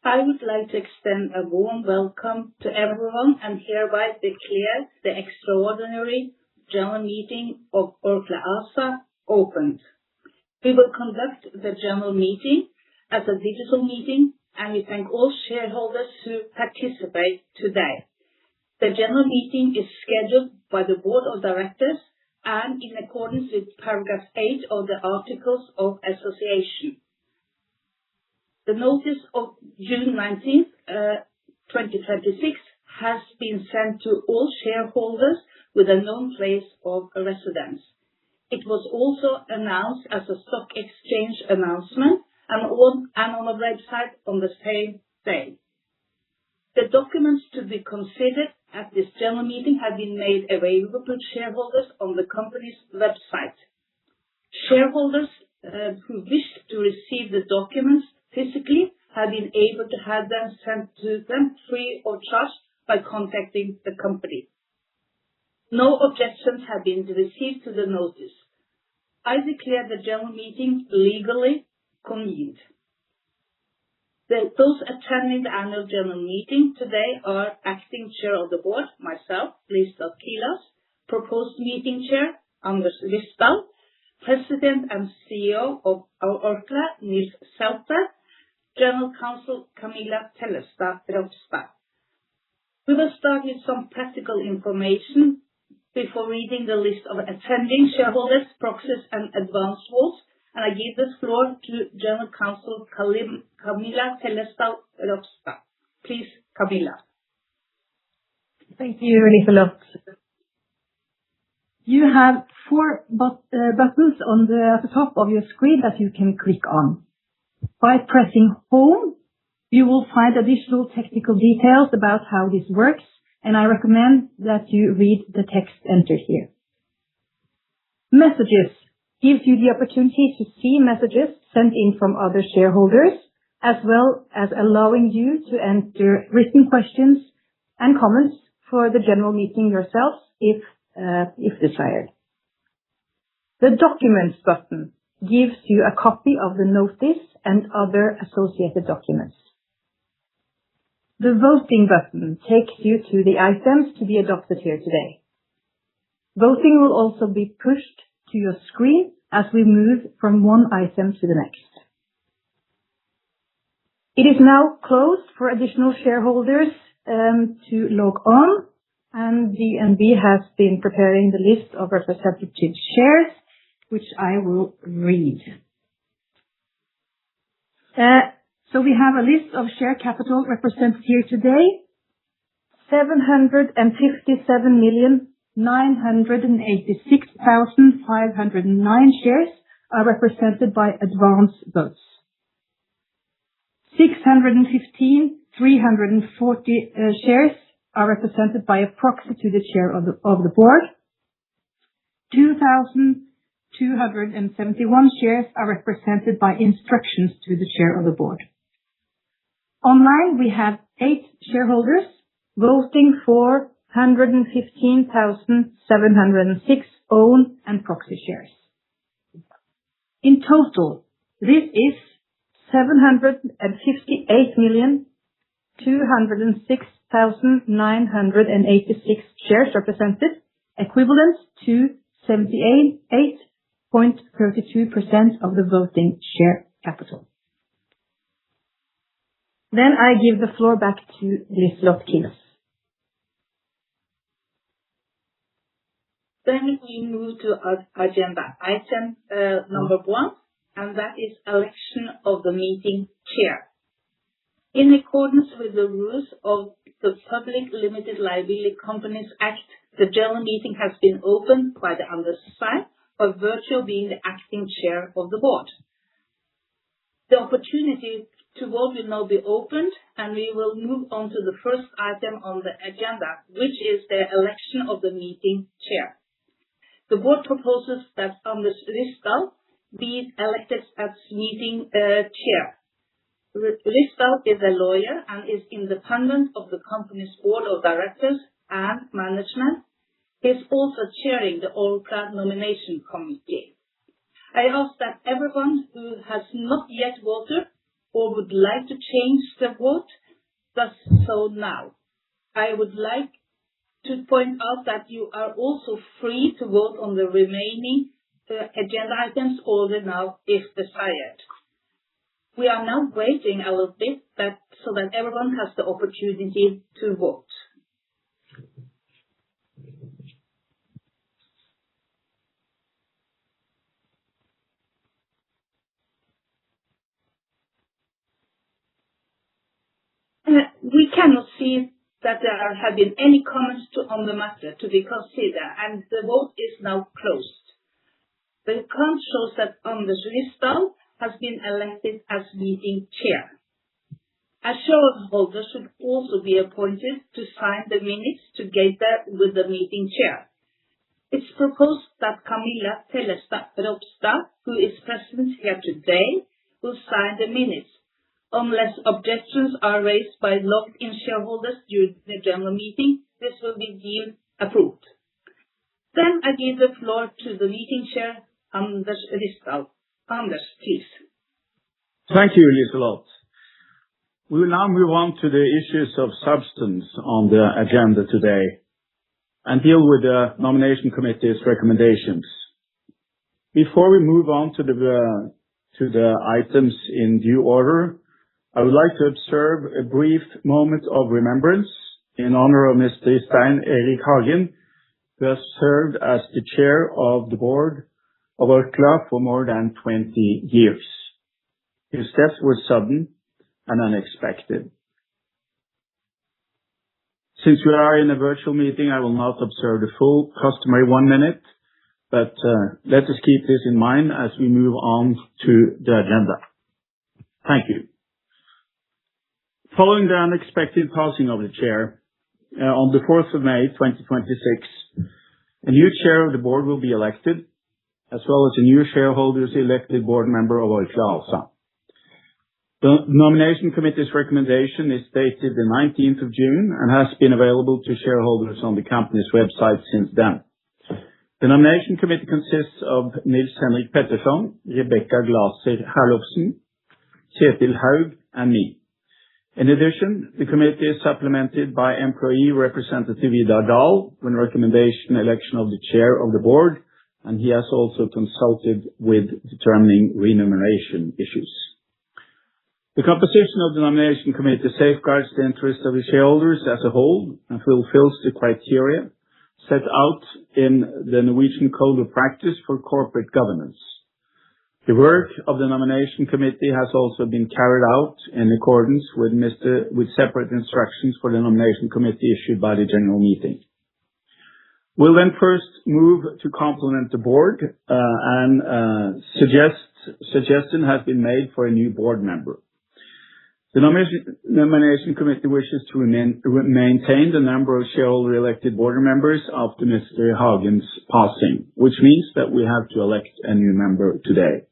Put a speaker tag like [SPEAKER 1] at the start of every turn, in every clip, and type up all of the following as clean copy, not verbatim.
[SPEAKER 1] I would like to extend a warm welcome to everyone and hereby declare the extraordinary general meeting of Orkla ASA opened. We will conduct the general meeting as a digital meeting, and we thank all shareholders who participate today. The general meeting is scheduled by the Board of Directors and in accordance with paragraph 8 of the Articles of Association. The notice of June 19th, 2026 has been sent to all shareholders with a known place of residence. It was also announced as a stock exchange announcement and on a website on the same day. The documents to be considered at this general meeting have been made available to shareholders on the company's website. Shareholders who wish to receive the documents physically have been able to have them sent to them free of charge by contacting the company. No objections have been received to the notice. I declare the general meeting legally convened. Those attending the annual general meeting today are Acting Chair of the Board, myself, Liselott Kilaas, Proposed Meeting Chair, Anders Ryssdal, President and CEO of Orkla, Nils Selte, General Counsel Camilla Tellestad-Ropstad. We will start with some practical information before reading the list of attending shareholders, proxies and advance votes, and I give the floor to General Counsel Camilla Tellestad-Ropstad. Please, Camilla.
[SPEAKER 2] Thank you, Liselott. You have 4 buttons at the top of your screen that you can click on. By pressing Home, you will find additional technical details about how this works, and I recommend that you read the text entered here. Messages gives you the opportunity to see messages sent in from other shareholders, as well as allowing you to enter written questions and comments for the general meeting yourselves if desired. The Documents button gives you a copy of the notice and other associated documents. The Voting button takes you to the items to be adopted here today. Voting will also be pushed to your screen as we move from one item to the next. It is now closed for additional shareholders to log on, and DNB has been preparing the list of representative shares, which I will read. So we have a list of share capital represented here today. 757,986,509 shares are represented by advance votes. 615,340 shares are represented by a proxy to the chair of the board. 2,271 shares are represented by instructions to the chair of the board. Online, we have 8 shareholders voting for 115,706 own and proxy shares. In total, this is 758,206,986 shares represented, equivalent to 78.32% of the voting share capital. Then I give the floor back to Liselott Kilaas.
[SPEAKER 1] Then we move to agenda item number 1, and that is election of the meeting chair. In accordance with the rules of the Public Limited Liability Companies Act, the general meeting has been opened by the undersigned, by virtue of being the acting chair of the board. The opportunity to vote will now be opened, and we will move on to the first item on the agenda, which is the election of the meeting chair. The board proposes that Anders Ryssdal be elected as meeting chair. Ryssdal is a lawyer and is independent of the company's board of directors and management. He is also chairing the Orkla nomination committee. I ask that everyone who has not yet voted or or would like to change the vote does so now. I would like to point out that you are also free to vote on the remaining agenda items already now if desired. We are now waiting a little bit so that everyone has the opportunity to vote. We cannot see that there have been any comments on the matter to be considered, and the vote is now closed. The count shows that Anders Ryssdal has been elected as meeting chair. A shareholder should also be appointed to sign the minutes together with the meeting chair. It's proposed that Camilla Tellestad Ropstad, who is present here today, will sign the minutes. Unless objections are raised by logged-in shareholders during the general meeting, this will be deemed approved. Then I give the floor to the meeting chair, Anders Ryssdal. Anders, please.
[SPEAKER 3] Thank you, Liselott. We will now move on to the issues of substance on the agenda today and deal with the nomination committee's recommendations. Before we move on to the items in due order, I would like to observe a brief moment of remembrance in honor of Mr. Stein Erik Hagen, who has served as the chair of the board of Orkla for more than 20 years. His death was sudden and unexpected. Since we are in a virtual meeting, I will not observe the full customary 1 minute, but let us keep this in mind as we move on to the agenda. Thank you. Following the unexpected passing of the chair, on the 4th of May 2026, a new chair of the board will be elected, as well as a new shareholders elected board member of Orkla. The nomination committee's recommendation is dated the 19th of June and has been available to shareholders on the company's website since then. The nomination committee consists of Nils Henrik Pettersson, Rebecca Glaser Herlofsen, Kjetil Haug, and me. In addition, the committee is supplemented by employee representative Vidar Dahl when recommendation election of the chair of the board, and he has also consulted with determining remuneration issues. The composition of the nomination committee safeguards the interest of the shareholders as a whole and fulfills the criteria set out in the Norwegian Code of Practice for Corporate Governance. The work of the nomination committee has also been carried out in accordance with separate instructions for the nomination committee issued by the general meeting. We'll then first move to complement the board, and suggestion has been made for a new board member. The nomination committee wishes to maintain the number of shareholder elected board members after Mr. Hagen's passing, which means that we have to elect a new member today.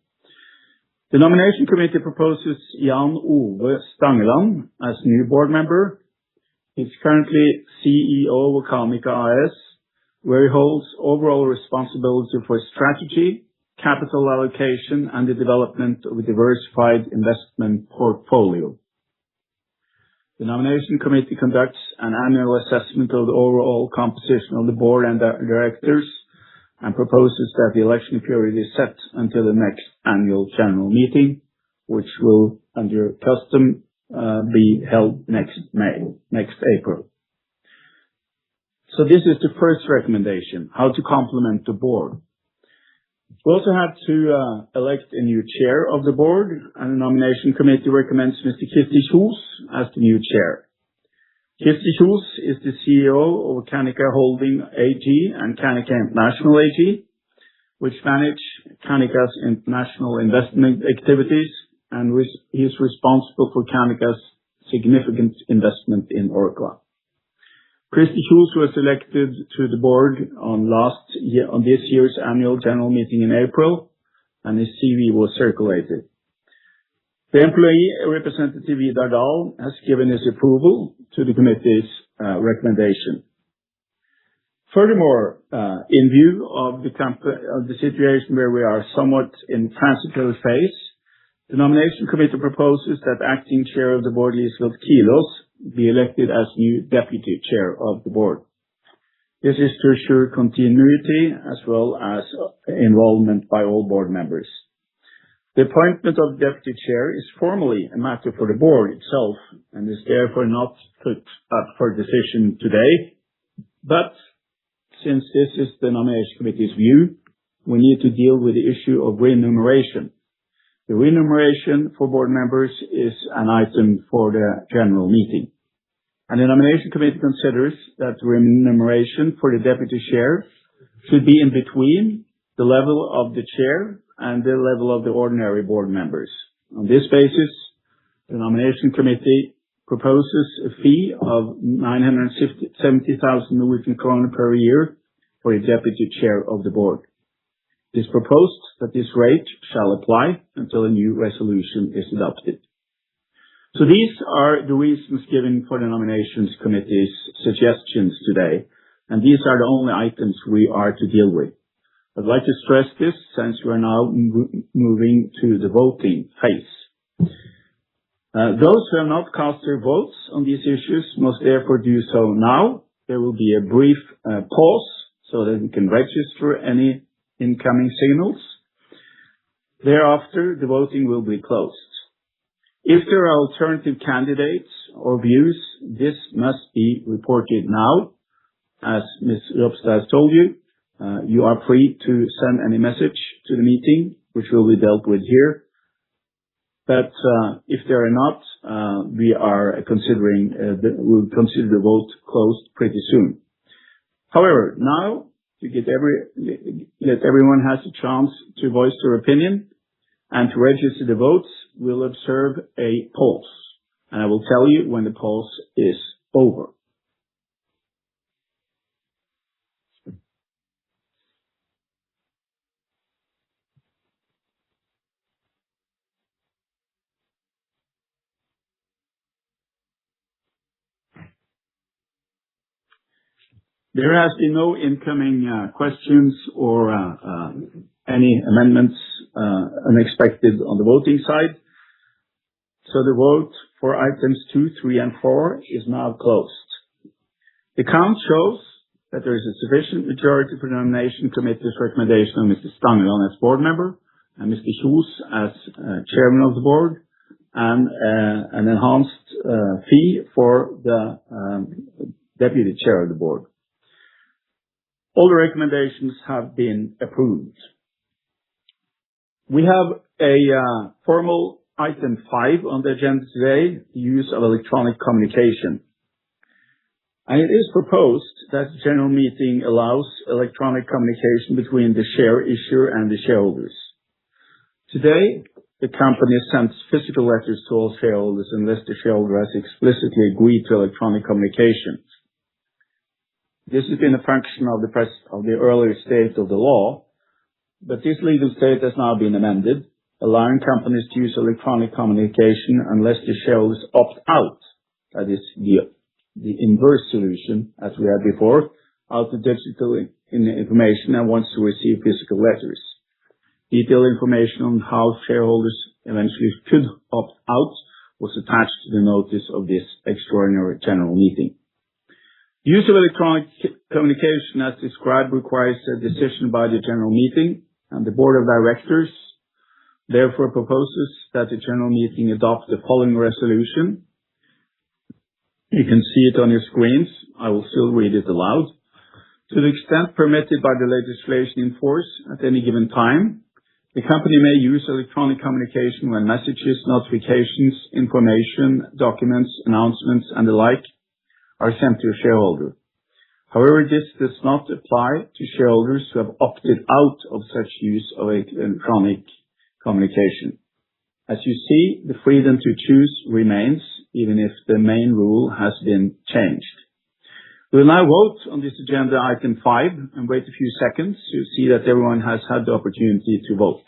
[SPEAKER 3] The nomination committee proposes Jan Ove Stangeland as new board member. He's currently CEO of Canica AS, where he holds overall responsibility for strategy, capital allocation, and the development of a diversified investment portfolio. The nomination committee conducts an annual assessment of the overall composition of the board and directors and proposes that the election period is set until the next annual general meeting, which will, under custom, be held next April. So this is the first recommendation, how to complement the board. We also have to elect a new chair of the board, and the nomination committee recommends Mr. Kirsti Kjos as the new chair. Kirsti Kjos is the CEO of Canica Holding AG and Canica International AG, which manage Canica's international investment activities, and he is responsible for Canica's significant investment in Orkla. Kirsti Kjos was elected to the board on this year's annual general meeting in April, and his CV was circulated. The employee representative Vidar Dahl has given his approval to the committee's recommendation. Furthermore, in view of the situation where we are somewhat in transitory phase, The nomination committee proposes that acting chair of the board, Liselott Kilaas, be elected as new deputy chair of the board. This is to ensure continuity as well as involvement by all board members. The appointment of deputy chair is formally a matter for the board itself and is therefore not put up for decision today. But since this is the nomination committee's view, we need to deal with the issue of remuneration. The remuneration for board members is an item for the general meeting. And the nomination committee considers that the remuneration for the deputy chair should be in between the level of the chair and the level of the ordinary board members. On this basis, the nomination committee proposes a fee of 970,000 Norwegian kroner per year for the deputy chair of the board. It is proposed that this rate shall apply until a new resolution is adopted. So these are the reasons given for the nominations committee's suggestions today, and these are the only items we are to deal with. I'd like to stress this since we are now moving to the voting phase. Those who have not cast their votes on these issues must therefore do so now. There will be a brief pause so that we can register any incoming signals. Thereafter, the voting will be closed. If there are alternative candidates or views, this must be reported now. As Ms. Ropstad has told you, you are free to send any message to the meeting, which will be dealt with here. But if there are not, we'll consider the vote closed pretty soon. However, now to let everyone has a chance to voice their opinion and to register the votes, we'll observe a pause, and I will tell you when the pause is over. There has been no incoming questions or any amendments unexpected on the voting side. So the vote for items 2, 3, and 4 is now closed. The count shows that there is a sufficient majority for the nomination committee's recommendation of Mr. Stangeland as board member and Mr. Kjos as chairman of the board, and an enhanced fee for the deputy chair of the board. All the recommendations have been approved. We have a formal item 5 on the agenda today, the use of electronic communication. And it is proposed that the general meeting allows electronic communication between the share issuer and the shareholders. Today, the company sends physical letters to all shareholders unless the shareholder has explicitly agreed to electronic communication. This has been a function of the earlier state of the law, but this legal state has now been amended, allowing companies to use electronic communication unless the shareholders opt out. That is the inverse solution, as we had before, out of digital information and wants to receive physical letters. Detailed information on how shareholders eventually could opt out was attached to the notice of this extraordinary general meeting. The use of electronic communication as described requires a decision by the general meeting, and the board of directors therefore proposes that the general meeting adopt the following resolution. You can see it on your screens. I will still read it aloud. To the extent permitted by the legislation in force at any given time, the company may use electronic communication when messages, notifications, information, documents, announcements, and the like are sent to a shareholder. However, this does not apply to shareholders who have opted out of such use of electronic communication. As you see, the freedom to choose remains, even if the main rule has been changed. We will now vote on this agenda item 5 and wait a few seconds to see that everyone has had the opportunity to vote.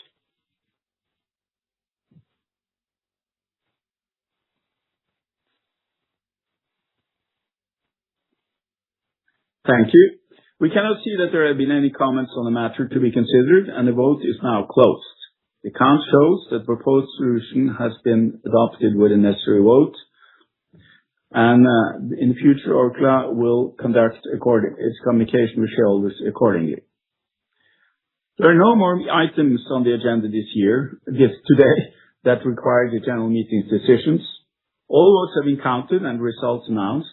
[SPEAKER 3] Thank you. We cannot see that there have been any comments on the matter to be considered, and the vote is now closed. The count shows that the proposed solution has been adopted with a necessary vote, and in the future, Orkla will conduct its communication with shareholders accordingly. There are no more items on the agenda today that require the general meeting's decisions. All votes have been counted and results announced.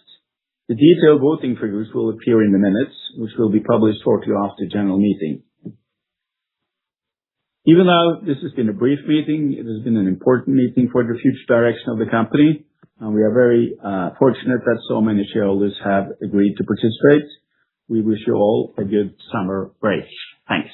[SPEAKER 3] The detailed voting figures will appear in the minutes, which will be published shortly after the general meeting. Even though this has been a brief meeting, it has been an important meeting for the future direction of the company, and we are very fortunate that so many shareholders have agreed to participate. We wish you all a good summer break. Thanks.